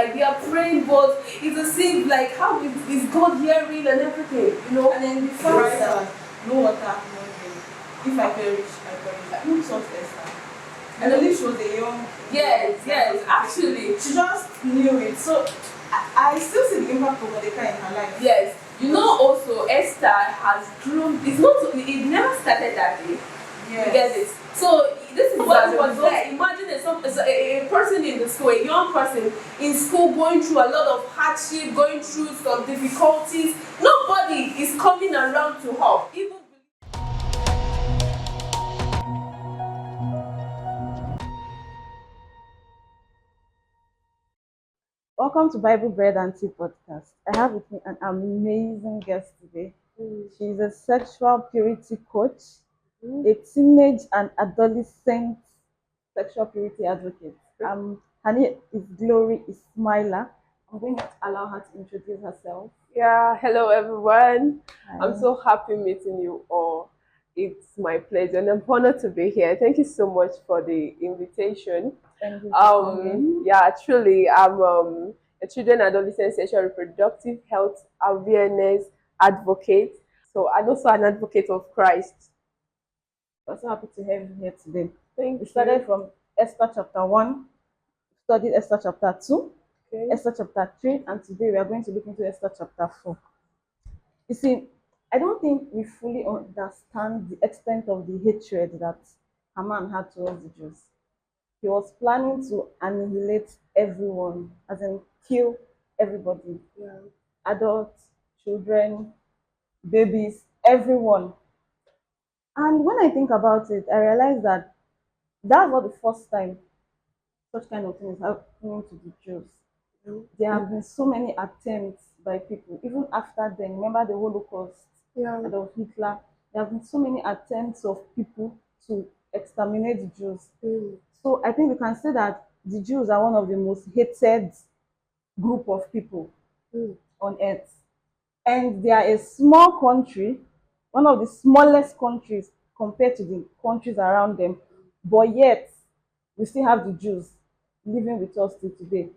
like they are praying, but it's a if like how is God hearing and everything, And then the fact that no water, no drink. If I perish, I perish. Like, who taught Esther? I believe she was a young. Yes, actually. She just knew it. So I still see the impact of Mordecai in her life. Yes. Also Esther has grown. It never started that day. Yes. You get it? So this is what was there. Imagine a person in the school, a young person in school going through a lot of hardship, going through some difficulties. Nobody is coming around to help. Even Welcome to Bible Bread and Tea podcast. I have with me an amazing guest today. She's a sexual purity coach, a teenage and adolescent sexual purity advocate. Her name is Glory Ismaila. I'm going to allow her to introduce herself. Yeah, hello everyone. Hi. I'm so happy meeting you all. It's my pleasure and I'm honored to be here. Thank you so much for the invitation. Thank you for coming. Yeah, truly, I'm a children and adolescent sexual reproductive health awareness advocate. So I'm also an advocate of Christ. I'm so happy to have you here today. Thank We you. started from Esther chapter 1, studied Esther chapter 2, Okay. Esther chapter 3, and today we are going to look into Esther chapter 4. You see, I don't think we fully understand the extent of the hatred that Haman had towards the Jews. He was planning to annihilate everyone, as in kill everybody. Yeah. Adults, children, babies, everyone. And when I think about it, I realize that that's not the first time such kind of things happening to the Jews. There have been so many attempts by people, even after then. Remember the Holocaust, Adolf Hitler. There have been so many attempts of people to exterminate the Jews. So I think we can say that the Jews are one of the most hated group of people on earth. And they are a small country, one of the smallest countries compared to the countries around them. But yet, we still have the Jews living with us till today.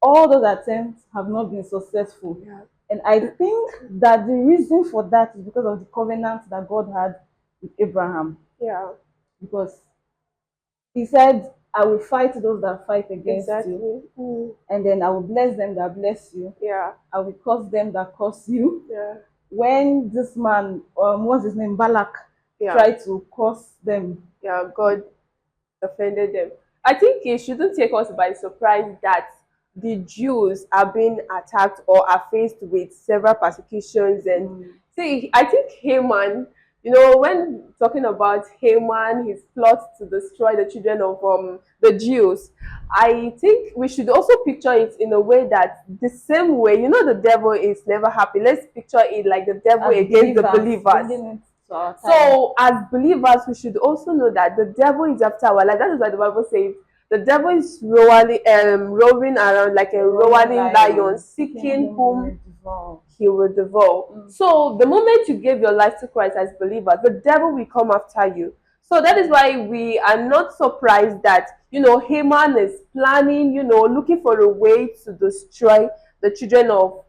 All those attempts have not been successful. Yeah. And I think that the reason for that is because of the covenant that God had with Abraham. Yeah. Because he said, I will fight those that fight against Exactly. you. And then I will bless them that bless you. Yeah. I will curse them that curse you. Yeah. When this man, what's his name, Balak, Yeah. tried to curse them. Yeah, God offended them. I think it shouldn't take us by surprise that the Jews are being attacked or are faced with several persecutions. And see, I think Haman, when talking about Haman, his plot to destroy the children of the Jews, I think we should also picture it in a way that the same way, the devil is never happy. Let's picture it like the devil As against the bringing believers. it to our time. So, as believers, we should also know that the devil is after our life. That is why the Bible says the devil is roaring around like a roaring lion, seeking whom he will devour. So, the moment you gave your life to Christ as believers, the devil will come after you. So that is why we are not surprised that Haman is planning, looking for a way to destroy the children of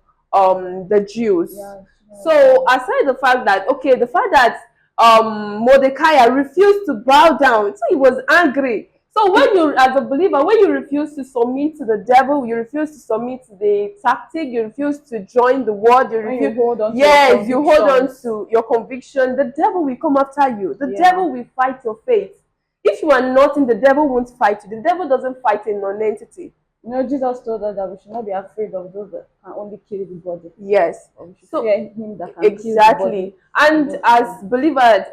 the Jews. So aside the fact that Mordecai refused to bow down, so he was angry. So when you, as a believer, when you refuse to submit to the devil, you refuse to submit to the tactic, you refuse to join the word, you hold on you hold on to your conviction, the devil will come after you. The devil will fight your faith. If you are nothing, the devil won't fight you. The devil doesn't fight a non-entity. Jesus told us that we should not be afraid of those that can only kill the body. Yes. We should fear him that can exactly. kill the body. And as believers,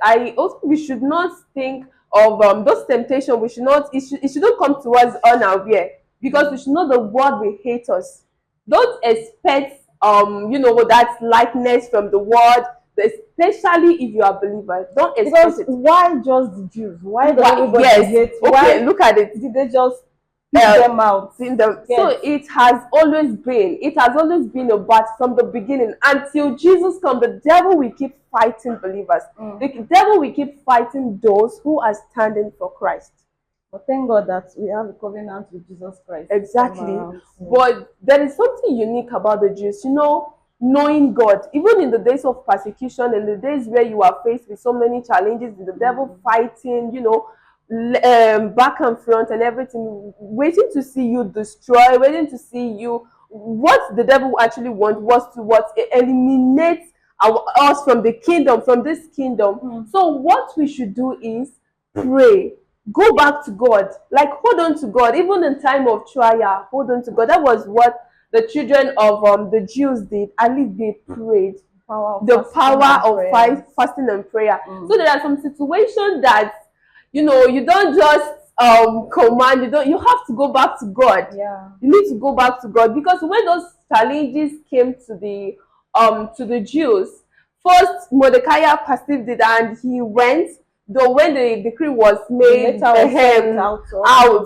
we should not think of those temptations. It shouldn't come to us unaware, because we should know the world will hate us. Don't expect that likeness from the world, especially if you are a believer. Don't expect it. Why just the Jews? Why does everybody hate? Okay, why look at it. Did they just them out? So it has always been a battle from the beginning until Jesus comes. The devil will keep fighting believers. The devil will keep fighting those who are standing for Christ. But thank God that we have a covenant with Jesus Christ. Exactly. But there is something unique about the Jews, knowing God. Even in the days of persecution, in the days where you are faced with so many challenges, with the devil fighting, back and front and everything, waiting to see you destroy, waiting to see you. What the devil actually want was to eliminate us from the kingdom, from this kingdom. So what we should do is pray, go back to God, like hold on to God, even in time of trial, hold on to God. That was what the children of the Jews did. At least they prayed. The power of fasting and prayer. So there are some situations that you don't just command. You have to go back to God. You need to go back to God, because when those challenges came to the Jews, first Mordecai perceived it and he went. Though when the decree was made, out,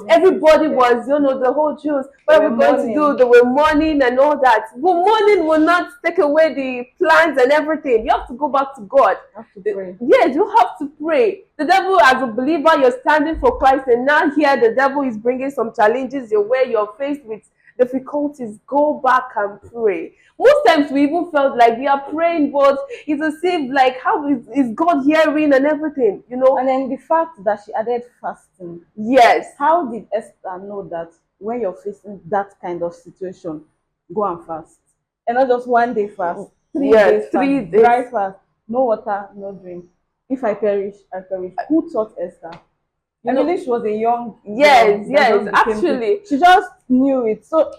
everybody was, the whole Jews, what are we going to do? They were mourning and all that. But mourning will not take away the plans and everything. You have to go back to God. Yes, you have to pray. The devil, as a believer, you're standing for Christ, and now here the devil is bringing some challenges your way. You're faced with difficulties. Go back and pray. Most times we even felt like we are praying, but it's as if like, how is God hearing and everything, And then the fact that she added fasting. Yes. How did Esther know that when you're facing that kind of situation, go and fast? And not just one day fast, 3 days fast, dry fast, no water, no drink. If I perish, I perish. Who taught Esther? I believe she was a young yes, actually. She just knew it. So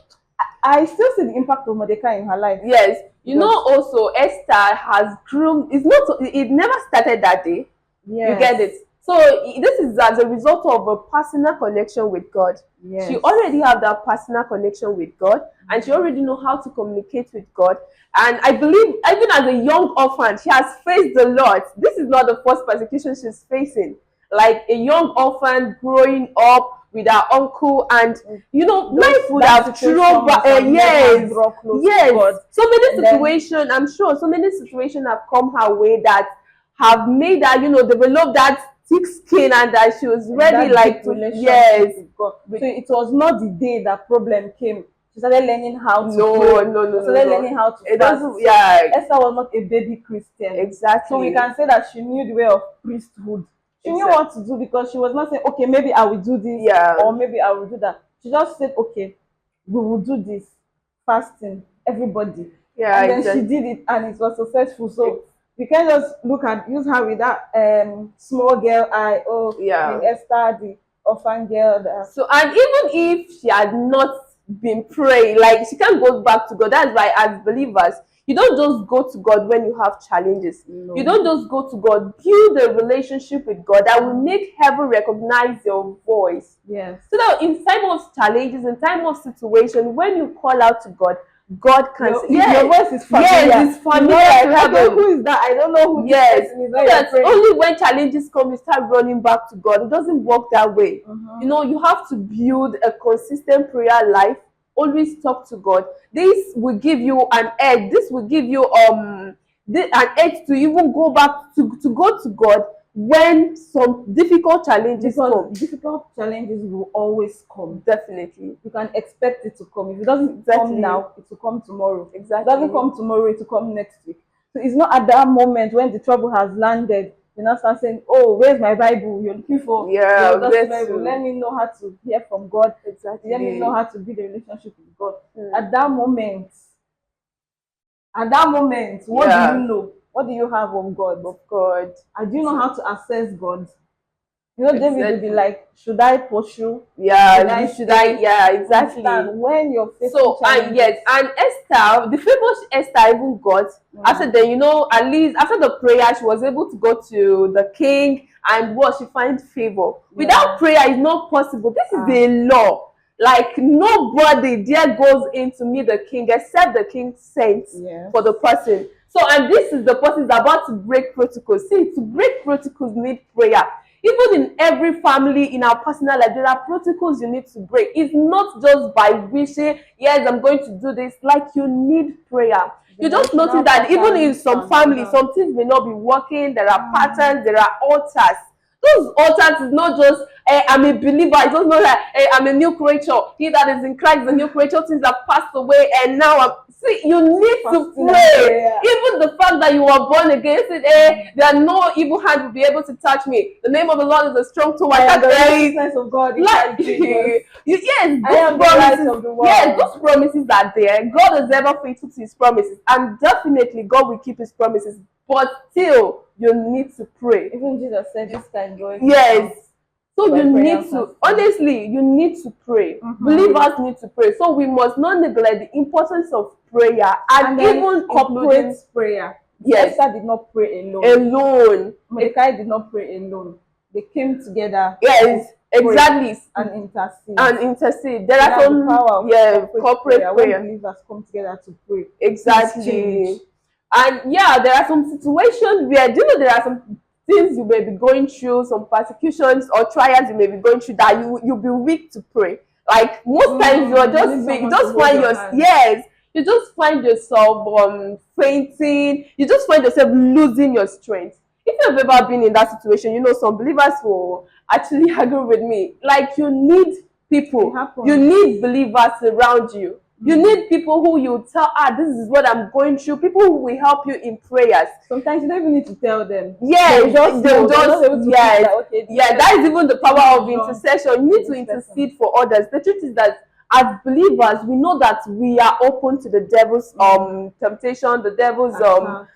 I still see the impact of Mordecai in her life. Yes. Also Esther has grown. It never started that day. Yes. You get it? So this is as a result of a personal connection with God. Yes. She already have that personal connection with God, and she already know how to communicate with God. And I believe even as a young orphan, she has faced a lot. This is not the first persecution she's facing. Like a young orphan growing up with her uncle, and life would have thrown yes. So many situations, I'm sure so many situations have come her way that have made her, develop that thick skin, and that she was ready, like, yes. So it was not the day that problem came. She started learning how to pray. Started learning how to fast. Esther was not a baby Christian. Exactly. So we can say that she knew the way of priesthood. She knew what to do, because she was not saying, okay, maybe I will do this, or maybe I will do that. She just said, okay, we will do this. Fasting, everybody. And then she did it, and it was successful. So we can just use her with that small girl eye. With Esther, the orphan girl. So, and even if she had not been praying, like, she can't go back to God. That's why, as believers, you don't just go to God when you have challenges. No. You don't just go to God. Build a relationship with God that will make heaven recognize your voice. Yes. So that in time of challenges, in time of situation, when you call out to God, God can say, your voice is familiar. Yes, it's familiar to heaven. Who is that? I don't know who yes. this person is. That's only when challenges come, you start running back to God. It doesn't work that way. You have to build a consistent prayer life. Always talk to God. This will give you an edge. This will give you an edge to even go back to go to God when some difficult challenges come. Difficult challenges will always come. Definitely. You can expect it to come. If it doesn't come now, it will come tomorrow. Exactly. If it doesn't come tomorrow, it will come next week. So it's not at that moment when the trouble has landed, you now start saying, oh, where's my Bible? You're looking for the Bible. Let me know how to hear from God. Exactly. Let me know how to build a relationship with God. At that moment, what do you know? What do you have of God? Of God. And do you know how to assess God? David will be like, should I pursue? Should I? Yeah, exactly. When you're facing challenges. And Esther, the favor Esther even got, after then, at least after the prayer, she was able to go to the king, and she find favor. Without prayer, it's not possible. This is a law. Like, nobody there goes in to meet the king except the king sent for the person. So, and this is the person is about to break protocols. See, to break protocols need prayer. Even in every family, in our personal life, there are protocols you need to break. It's not just by wishing, yes, I'm going to do this. Like, you need prayer. You just notice that even in some families, some things may not be working. There are patterns, there are altars. Those altars is not just I'm a believer. It's just not like I'm a new creature. He that is in Christ, the new creature, things have passed away, and now I'm. See, you need to pray. Even the fact that you are born again, said, there are no evil hand will be able to touch me. The name of the Lord is a strong tower. The righteousness of God is like, yes, those promises, yes, those promises are there. God is ever faithful to his promises, and definitely God will keep his promises. But still, you need to pray. Even Jesus said this can go. Yes. So you need to, honestly, you need to pray. Believers need to pray. So we must not neglect the importance of prayer and even corporate prayer. Yes. Esther did not pray alone. Mordecai did not pray alone. They came together. Yes, exactly. And intercede. There are some power of corporate prayer. When believers come together to pray. Exactly. And yeah, there are some situations where, do you know, there are some things you may be going through, some persecutions or trials you may be going through, that you'll be weak to pray. Like most times you are just weak. You just find yourself fainting. You just find yourself losing your strength. If you've ever been in that situation, you know some believers will actually agree with me. Like, you need people, you need believers around you. You need people who you tell, this is what I'm going through. People who will help you in prayers. Sometimes you don't even need to tell them. Yeah, that is even the power of intercession. You need to intercede for others. The truth is that as believers, we know that we are open to the devil's temptation, the devil's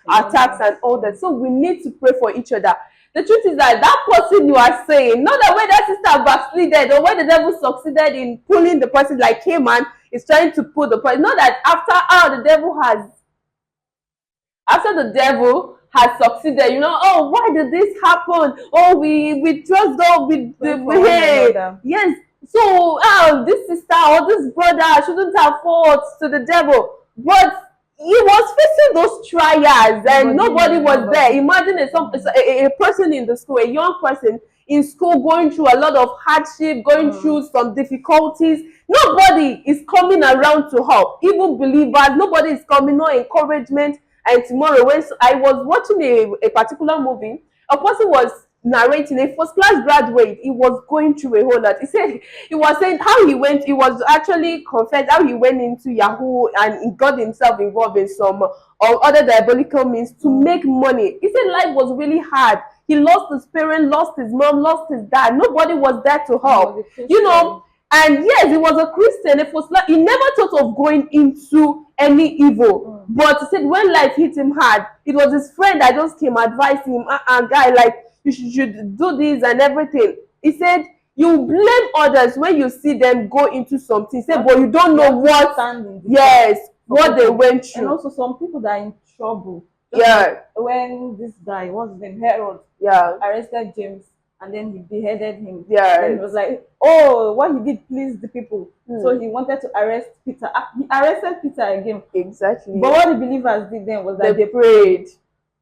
attacks and all that. So we need to pray for each other. The truth is that person you are saying, not that when that sister backslided or when the devil succeeded in pulling the person like Haman is trying to pull the person. Not that after the devil has succeeded, you know, oh, why did this happen? Oh, we trust God with yes. So this sister or this brother shouldn't have fought to the devil. But he was facing those trials and nobody was there. Imagine a person in the school, a young person in school going through a lot of hardship, going through some difficulties. Nobody is coming around to help. Even believers, nobody is coming, no encouragement. And tomorrow, when I was watching a particular movie, a person was narrating, a first class graduate, he was going through a whole lot. He was saying how he was actually confessed how he went into Yahoo and he got himself involved in some other diabolical means to make money. He said life was really hard. He lost his parents, lost his mom, lost his dad. Nobody was there to help. You know, and yes, he was a Christian. He never thought of going into any evil. But he said when life hit him hard, it was his friend that just came advising him, guy, like, you should do this and everything. He said, you blame others when you see them go into something. He said, but you don't know what they went through. And also some people that are in trouble. Like when this guy, what's his name, Herod, arrested James and then he beheaded him. Then he was like, oh, what he did pleased the people. So he wanted to arrest Peter. He arrested Peter again. Exactly. But what the believers did then was that they prayed.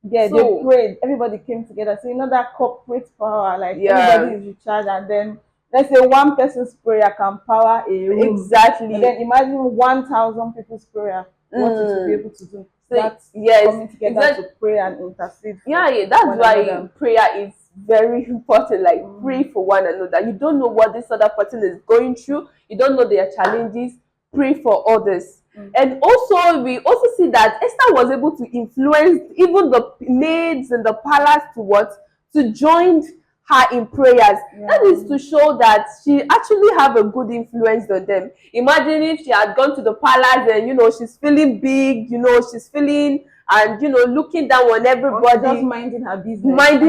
Yeah, they prayed. Everybody came together. So you know that corporate power, like everybody is in charge, and then let's say one person's prayer can power a room. Exactly. And then imagine 1,000 people's prayer. What it will be able to do. That's coming together to pray and intercede. That's why prayer is very important. Like pray for one another. You don't know what this other person is going through. You don't know their challenges. Pray for others. And also, we also see that Esther was able to influence even the maids in the palace to join her in prayers. That is to show that she actually have a good influence on them. Imagine if she had gone to the palace and, you know, she's feeling big, you know, she's feeling and, you know, looking down on everybody. Just minding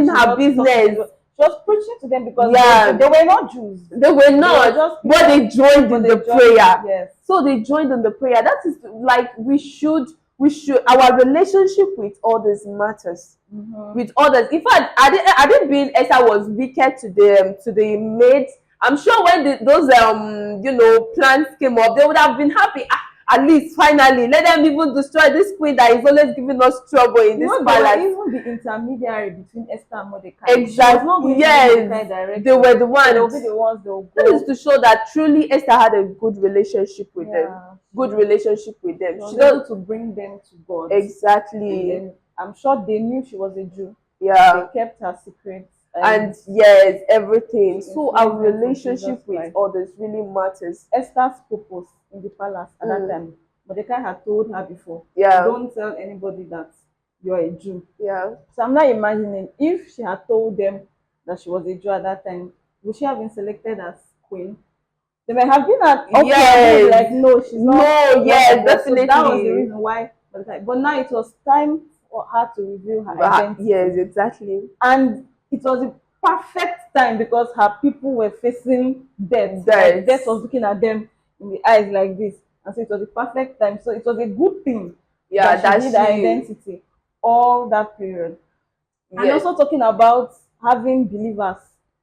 her business. She was preaching to them because they were not Jews. They were not, but they joined in the prayer. Yes. So they joined in the prayer. That is like we should our relationship with others matters. With others. In fact, I didn't being Esther was wicked to the maids. I'm sure when those you know plans came up, they would have been happy. At least finally, let them even destroy this queen that is always giving us trouble in this palace. Even the intermediary between Esther and Mordecai. Exactly. Yes, they were the ones. They will be the ones that will go. That is to show that truly Esther had a good relationship with them. Good relationship with them. She was able to bring them to God. Exactly. And then I'm sure they knew she was a Jew. Yeah. They kept her secret. and yes, everything. So our influence them from relationship Jesus with Christ. others really matters. Esther's purpose in the palace at that time, Mordecai had told her before, Yeah. don't tell anybody that you're a Jew. Yeah. So I'm not imagining if she had told them that she was a Jew at that time, would she have been selected as queen? They may have been at Yes. like, no, she's not. No, yes, definitely. So that was the reason why. But now it was time for her to reveal her identity. Yes, exactly. And it was a perfect time because her people were facing death. Death. Like death was looking at them in the eyes like this. And so it was a perfect time. So it was a good thing that she did her identity all that period. Yes. And also talking about having believers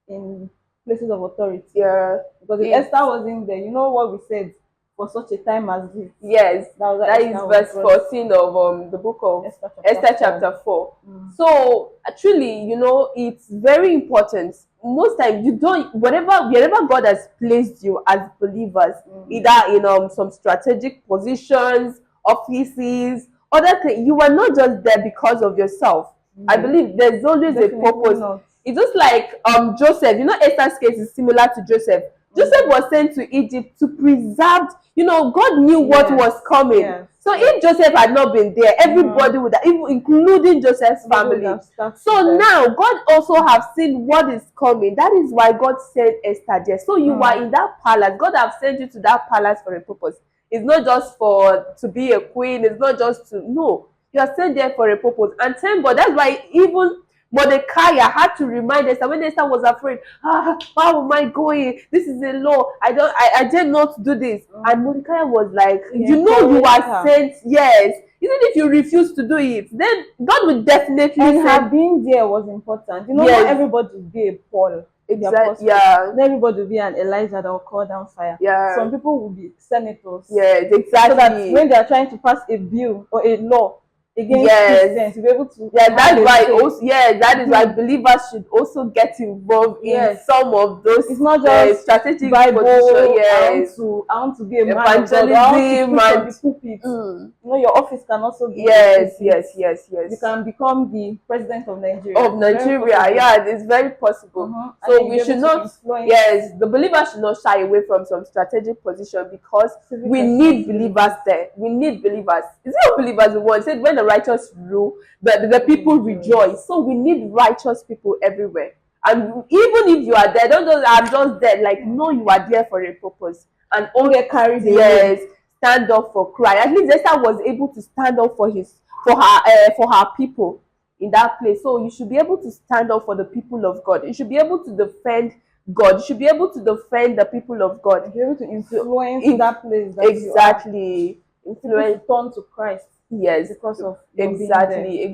in places of authority. Yeah. Because if Esther wasn't there, you know what we said, for such a time as this. Yes. That is verse 14 of the book of Esther chapter 4. So actually, you know, it's very important. Most times you don't, wherever God has placed you as believers, either in some strategic positions, offices, other things, you are not just there because of yourself. I believe there's always a purpose. It's just like Joseph. You know, Esther's case is similar to Joseph. Joseph was sent to Egypt to preserve, you know, God knew what was coming. So if Joseph had not been there, everybody would have, even including Joseph's family. So now God also have seen what is coming. That is why God sent Esther there. So you are in that palace. God have sent you to that palace for a purpose. It's not just to be a queen. It's not just no. You are sent there for a purpose. And thank God, that's why even Mordecai had to remind Esther when Esther was afraid, how am I going? This is a law. I dare not do this. And Mordecai was like, you know you are sent, yes. Even if you refuse to do it, then God will definitely send. And her being there was important. You know, not everybody will be a Paul. Exactly. Yeah. Not everybody will be an Elijah that will call down fire. Yeah. Some people will be senators. Yes, exactly. So that when they are trying to pass a bill or a law against Christians, to be able to that's why also that is why believers should also get involved in some of those. It's not just strategic Bible. Yes. I want to be a evangelism man of God. I want to preach on the pulpit. You know, your office can also be yes. You can become the president of Nigeria. It's very possible. So we should not. Yes, the believers should not shy away from some strategic position because we need believers there. We need believers. Is it believers we want? Said when the righteous rule, the people rejoice. So we need righteous people everywhere. And even if you are there, don't just I'm just there. Like no, you are there for a purpose. And all get carried away. Stand up for Christ. At least Esther was able to stand up for her people in that place. So you should be able to stand up for the people of God. You should be able to defend God. You should be able to defend the people of God. Be able to influence that place. Exactly. Influence turn to Christ. Yes, because of exactly.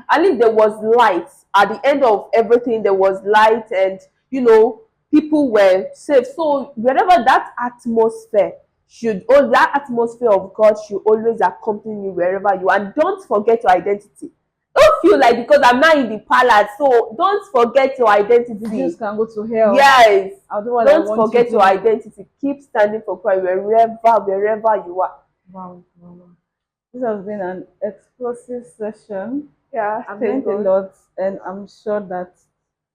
At least there was light at the end of everything. There was light, and you know people were safe. So wherever that atmosphere that atmosphere of God should always accompany you wherever you are. And don't forget your identity. Don't feel like because I'm not in the palace, so don't forget your identity. The Jews can go to hell. Yes, don't forget your identity. Keep standing for Christ wherever you are. Wow. This has been an explosive session. Yeah, I've learned a lot, and I'm sure that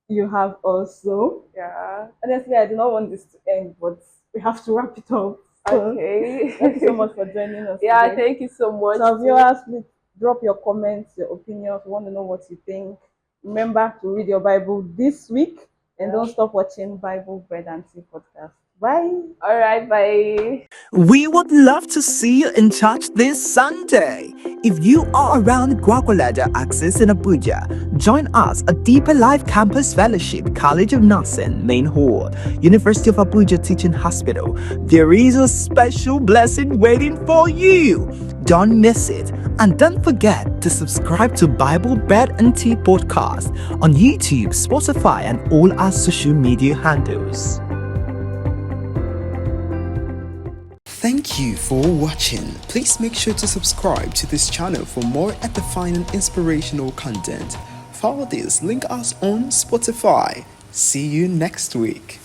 you have also. Yeah. Honestly, I do not want this to end, but we have to wrap it up. Okay. Thank you so much for joining us. Yeah, today. Thank you so much. So, viewers, please drop your comments, your opinions. We want to know what you think. Remember to read your Bible this week, and don't stop watching Bible Bread and Tea podcast. Bye. All right, bye. We would love to see you in church this Sunday. If you are around Gwagwalada Axis in Abuja, join us at Deeper Life Campus Fellowship, College of Nursing, Main Hall, University of Abuja Teaching Hospital. There is a special blessing waiting for you. Don't miss it. And don't forget to subscribe to Bible Bread and Tea podcast on YouTube, Spotify, and all our social media handles. Thank you for watching. Please make sure to subscribe to this channel for more edifying and inspirational content. Follow this, link us on Spotify. See you next week.